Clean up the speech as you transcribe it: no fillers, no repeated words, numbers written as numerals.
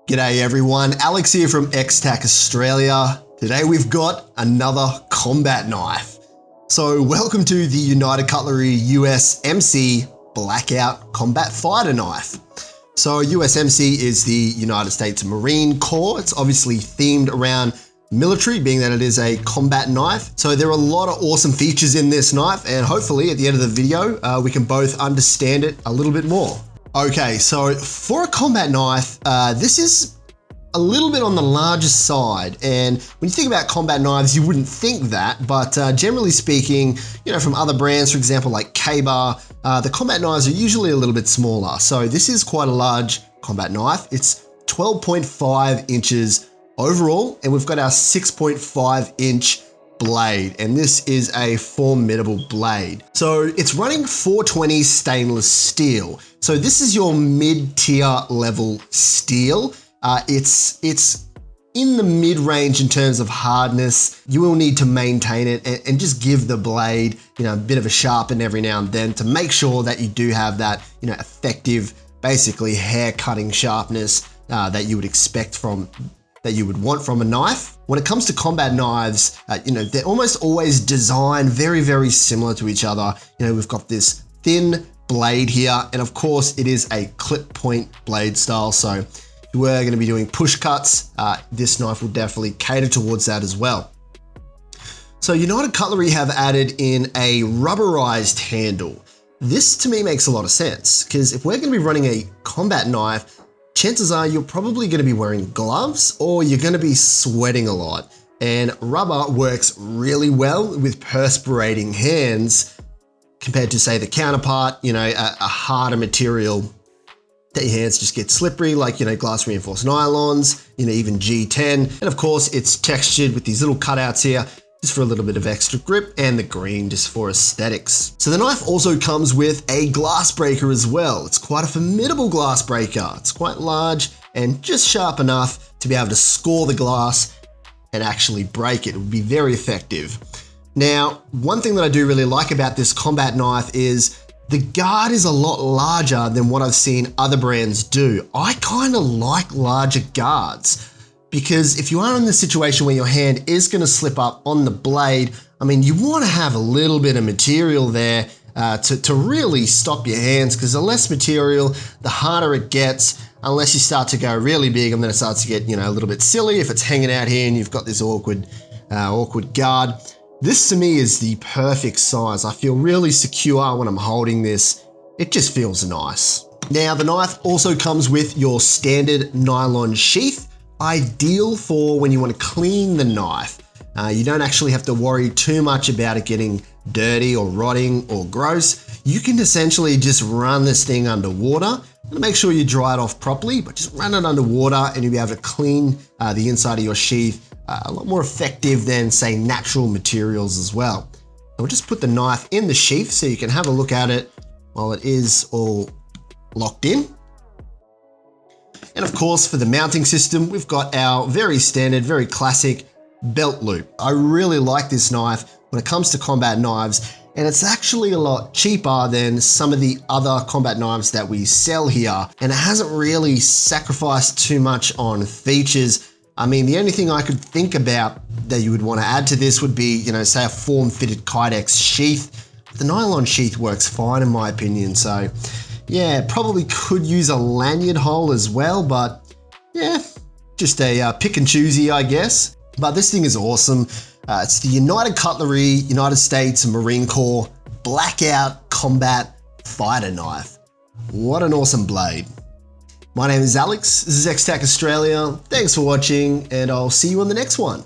G'day everyone, Alex here from Extac Australia. Today we've got another combat knife. So welcome to the United Cutlery USMC Blackout Combat Fighter Knife. So USMC is the United States Marine Corps. It's obviously themed around military, being that it is a combat knife. So there are a lot of awesome features in this knife, and hopefully at the end of the video, we can both understand it a little bit more. Okay, so for a combat knife, this is a little bit on the larger side. And when you think about combat knives, you wouldn't think that, but generally speaking, you know, from other brands, for example, like K-Bar, the combat knives are usually a little bit smaller. So this is quite a large combat knife. It's 12.5 inches overall, and we've got our 6.5 inch blade, and this is a formidable blade. So it's running 420 stainless steel. So this is your mid-tier level steel. It's in the mid-range in terms of hardness. You will need to maintain it and just give the blade, you know, a bit of a sharpen every now and then to make sure that you do have that, you know, effective, basically hair cutting sharpness that you would expect from, that you would want from a knife. When it comes to combat knives, you know, they're almost always designed very, very similar to each other. You know, we've got this thin blade here, and of course it is a clip point blade style. So if we're going to be doing push cuts, this knife will definitely cater towards that as well. So United Cutlery have added in a rubberized handle. This to me makes a lot of sense, because if we're going to be running a combat knife, chances are you're probably going to be wearing gloves or you're going to be sweating a lot. And rubber works really well with perspirating hands compared to, say, the counterpart, you know, a harder material that your hands just get slippery, like, you know, glass reinforced nylons, you know, even G10. And of course it's textured with these little cutouts here, just for a little bit of extra grip, and the green just for aesthetics. So the knife also comes with a glass breaker as well. It's quite a formidable glass breaker. It's quite large and just sharp enough to be able to score the glass and actually break it. It would be very effective. Now, one thing that I do really like about this combat knife is the guard is a lot larger than what I've seen other brands do. I kind of like larger guards, because if you are in the situation where your hand is going to slip up on the blade, I mean, you want to have a little bit of material there to really stop your hands, because the less material, the harder it gets, unless you start to go really big, and then it starts to get, you know, a little bit silly if it's hanging out here and you've got this awkward guard. This to me is the perfect size. I feel really secure when I'm holding this. It just feels nice. Now, the knife also comes with your standard nylon sheath, ideal for when you want to clean the knife. You don't actually have to worry too much about it getting dirty or rotting or gross. You can essentially just run this thing underwater and make sure you dry it off properly, but just run it underwater and you'll be able to clean the inside of your sheath a lot more effective than, say, natural materials as well. We'll just put the knife in the sheath so you can have a look at it while it is all locked in. And of course, for the mounting system, we've got our very standard, very classic belt loop. I really like this knife when it comes to combat knives, and it's actually a lot cheaper than some of the other combat knives that we sell here, and it hasn't really sacrificed too much on features. I mean, the only thing I could think about that you would want to add to this would be, you know, say a form-fitted Kydex sheath. The nylon sheath works fine in my opinion, so yeah, probably could use a lanyard hole as well, but yeah, just a pick and choosy, I guess. But this thing is awesome. It's the United Cutlery United States Marine Corps Blackout Combat Fighter Knife. What an awesome blade. My name is Alex, this is Extac Australia. Thanks for watching, and I'll see you on the next one.